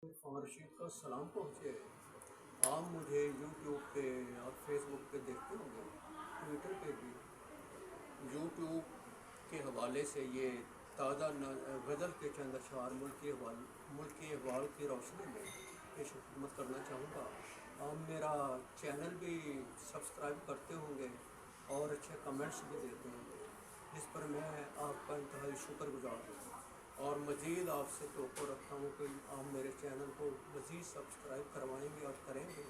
عرفان رشید کا سلام پہنچے۔ آپ مجھے یوٹیوب پہ اور فیس بک پہ دیکھتے ہوں گے، ٹویٹر پہ بھی۔ یوٹیوب کے حوالے سے یہ تازہ غزل کے چند اشعار ملکی احوال کی روشنی میں پیش خدمت کرنا چاہوں گا۔ آپ میرا چینل بھی سبسکرائب کرتے ہوں گے اور اچھے کمنٹس بھی دیتے ہوں گے، جس پر میں آپ کا انتہائی شکر گزار ہوں، اور مزید آپ سے توقع رکھتا ہوں کہ آپ میرے چینل کو مزید سبسکرائب کروائیں گے اور کریں گے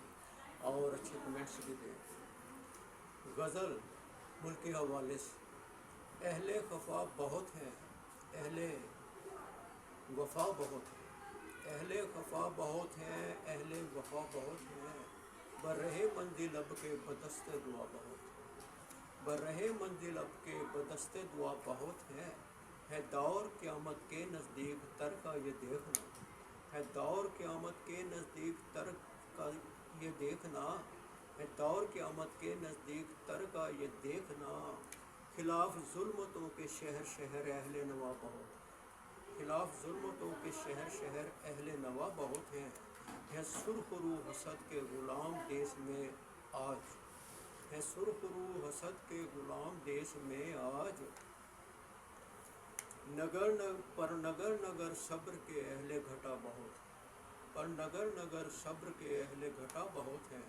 اور اچھے کمنٹس بھی دیں گے۔ غزل ملک کے حوالے سے: اہل خفا بہت ہیں، اہل وفا بہت ہیں، اہل خفا بہت ہیں، اہل وفا بہت ہیں، بررہ منزل اب کے بدست دعا بہت ہیں، بررہ منزل اب کے بدست دعا بہت ہیں، ہے دور قیامت کے نزدیک تر کا یہ دیکھنا، ہے دور قیامت کے نزدیک تر کا یہ دیکھنا، ہے دور قیامت کے نزدیک تر کا یہ دیکھنا، خلاف ظلمتوں کے شہر شہر اہل نوا بہت، خلاف ظلمتوں کے شہر شہر اہل نوا بہت ہیں، ہے سرخ رو حسد کے غلام دیس میں آج، ہے سرخ رو حسد کے غلام دیس میں آج، پر نگر نگر صبر کے اہل گھٹا بہت، پر نگر نگر صبر کے اہل گھٹا بہت ہیں،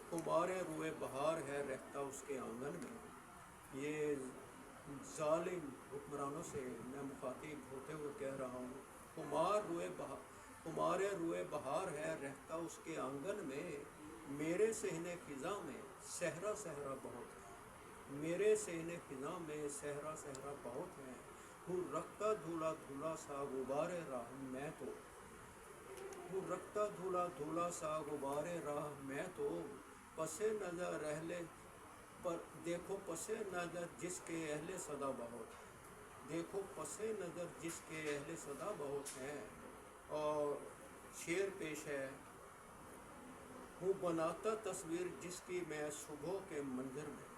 خمار روئے بہار ہے رہتا اس کے آنگن میں۔ یہ ظالم حکمرانوں سے میں مخاطب ہوتے ہوئے کہہ رہا ہوں، خمار روئے بہار ہے رہتا اس کے آنگن میں، میرے صحن خزاں میں صحرا صحرا بہت ہے، میرے صحن خزاں میں صحرا صحرا بہت ہیں، ہوں رکھتا دھولا دھولا سا غبار راہ میں تو، ہوں رکھتا دھولا دھولا سا غبار راہ میں تو، پس نظر پر دیکھو پس نظر جس کے اہل صدا بہت، دیکھو پس نظر جس کے اہل صدا بہت ہیں۔ اور شعر پیش ہے: ہوں بناتا تصویر جس کی میں صبح کے منظر میں،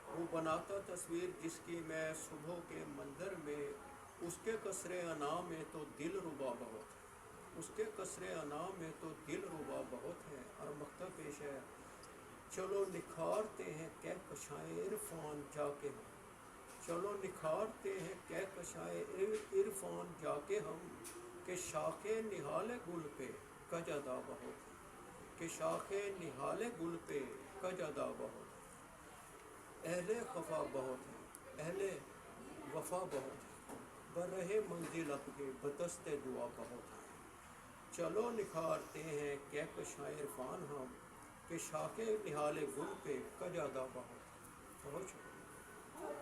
ہوں بناتا تصویر جس کی میں صبح کے منظر میں، اس کے قصر انا میں تو دل ربا بہت ہے، اس کے قصر انا میں تو دل ربا بہت ہے۔ اور مقطع پیش ہے: چلو نکھارتے ہیں کہکشائیں عرفان جا کے ہم، چلو نکھارتے ہیں کہکشائیں عرفان جا کے ہم، کہ شاخ نہال گل پہ کج ادا بہت ہے، کہ شاخ نہال گل پہ کج ادا بہت ہے، اہل خفا بہت ہیں، اہل وفا بہت ہیں، بررہ منزل اب کے بدست دعا بہت ہیں، چلو نکھارتے ہیں کہکشائیں عرفان ہم، کہ شاخ نہال گل پہ کج ادا بہت ہے۔ بہت شکریہ۔